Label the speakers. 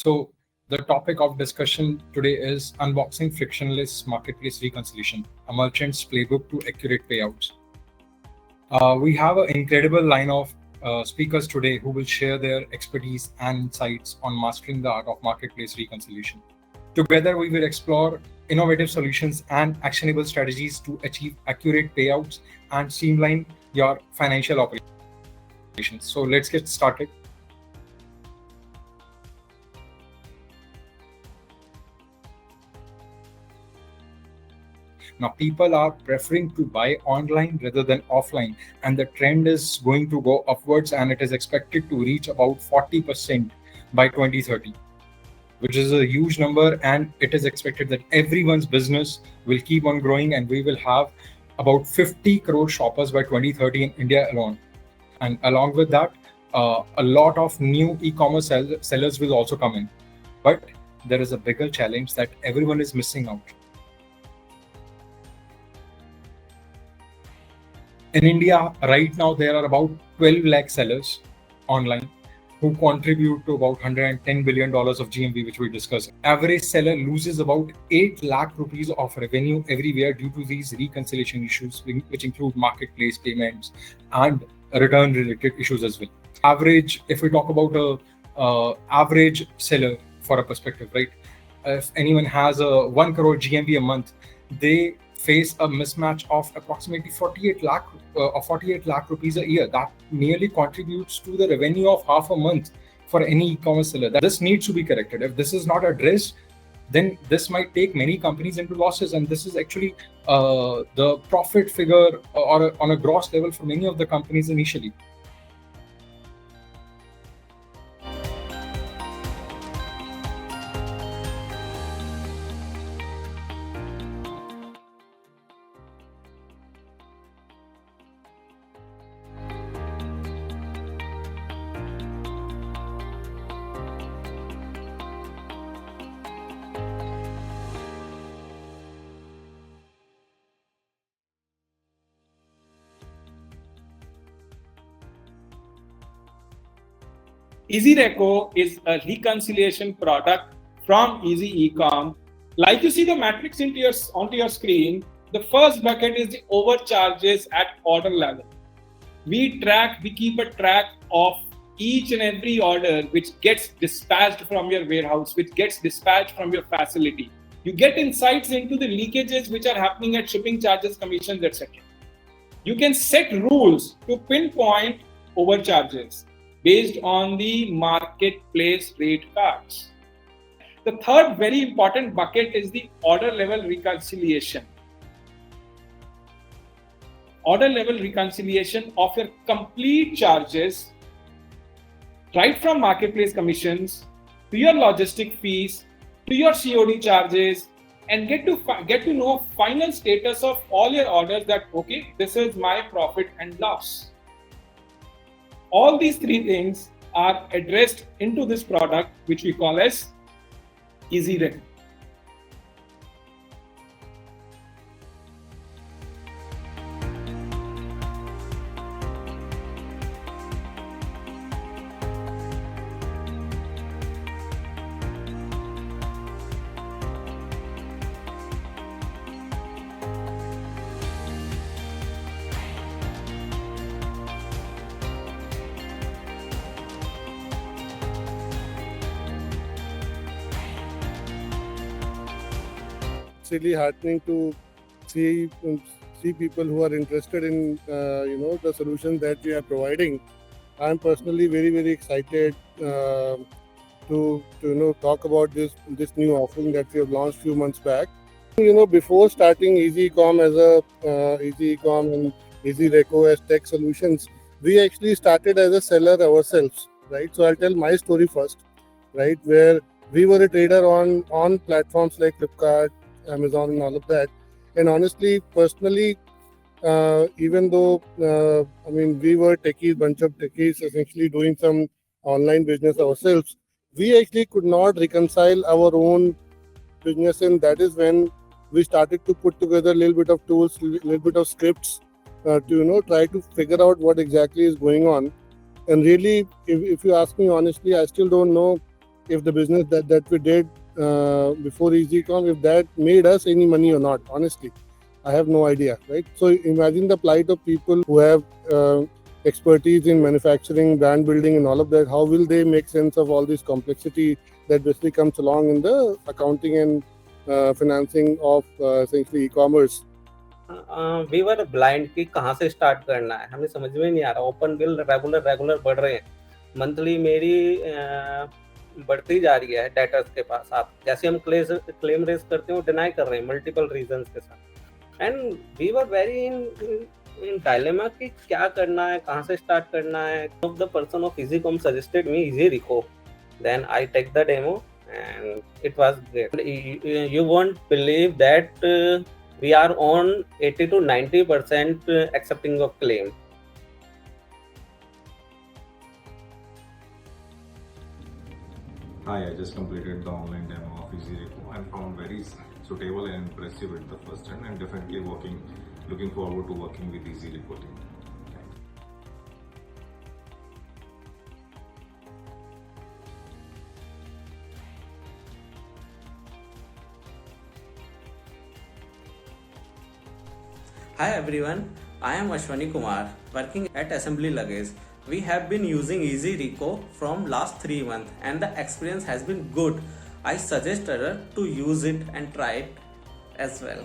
Speaker 1: So the topic of discussion today is unboxing frictionless marketplace reconciliation, a merchant's playbook to accurate payouts. We have an incredible line of speakers today who will share their expertise and insights on mastering the art of marketplace reconciliation. Together, we will explore innovative solutions and actionable strategies to achieve accurate payouts and streamline your financial operations. So let's get started. Now, people are preferring to buy online rather than offline, and the trend is going to go upwards, and it is expected to reach about 40% by 2030, which is a huge number. And it is expected that everyone's business will keep on growing, and we will have about 50 crore shoppers by 2030 in India alone. And along with that, a lot of new e-commerce sellers will also come in. But there is a bigger challenge that everyone is missing out. In India, right now, there are about 12 lakh sellers online who contribute to about $110 billion of GMV, which we discussed. Average seller loses about 8 lakh rupees of revenue every year due to these reconciliation issues, which include marketplace payments and return related issues as well. Average, if we talk about a average seller for a perspective, right? If anyone has a 1 crore GMV a month, they face a mismatch of approximately 48 lakh rupees a year. That nearly contributes to the revenue of half a month for any e-commerce seller. This needs to be corrected. If this is not addressed, then this might take many companies into losses, and this is actually the profit figure or on a gross level for many of the companies initially.
Speaker 2: EasyReco is a reconciliation product from EasyEcom. Like you see the matrix onto your screen, the first bucket is the overcharges at order level. We keep a track of each and every order which gets dispatched from your warehouse, which gets dispatched from your facility. You get insights into the leakages which are happening at shipping charges, commissions, etc. You can set rules to pinpoint overcharges based on the marketplace rate cards. The third very important bucket is the order level reconciliation. Order level reconciliation of your complete charges, right from marketplace commissions to your logistic fees to your COD charges, and get to know final status of all your orders, that okay, this is my profit and loss. All these three things are addressed into this product, which we call as EasyReco.
Speaker 3: It's really heartening to see people who are interested in the solutions that we are providing. I'm personally very excited to talk about this new offering that we have launched a few months back. Before starting EasyEcom and EasyReco as tech solutions, we actually started as a seller ourselves, right? So I'll tell my story first, right? Where we were a trader on platforms like Flipkart, Amazon, and all of that. And honestly, personally, even though we were bunch of techies, essentially doing some online business ourselves, we actually could not reconcile our own business, and that is when we started to put together a little bit of tools, a little bit of scripts to try to figure out what exactly is going on. And really, if you ask me honestly, I still don't know if the business that we did before EasyCom, if that made us any money or not. Honestly, I have no idea, right? So imagine the plight of people who have expertise in manufacturing, brand building, and all of that. How will they make sense of all this complexity that basically comes along in the accounting and financing of essentially e-commerce?
Speaker 4: We were blind कि कहाँ से start करना है, हमें समझ में नहीं आ रहा. ओपन बिल रेगुलर बढ़ रहे हैं. मंथली मेरी बढ़ती जा रही है डेटर्स के पास. आप जैसे हम क्लेम रेज करते हैं वो डिनाई कर रहे हैं मल्टीपल रीजंस के साथ. And we were very in dilemma कि क्या करना है, कहाँ से स्टार्ट करना है. Of the person of EasyCom suggested me EasyReco. Then I take the demo and it was great. You won't believe that we are on 80 to 90% accepting of claim.
Speaker 5: Hi, I just completed the online demo of EasyReco and found very suitable and impressive at the first hand, and definitely looking forward to working with EasyReco team.
Speaker 6: Hi everyone, I am Ashwani Kumar working at Assembly Luggage. We have been using EasyReco from last 3 months and the experience has been good. I suggest others to use it and try it as well.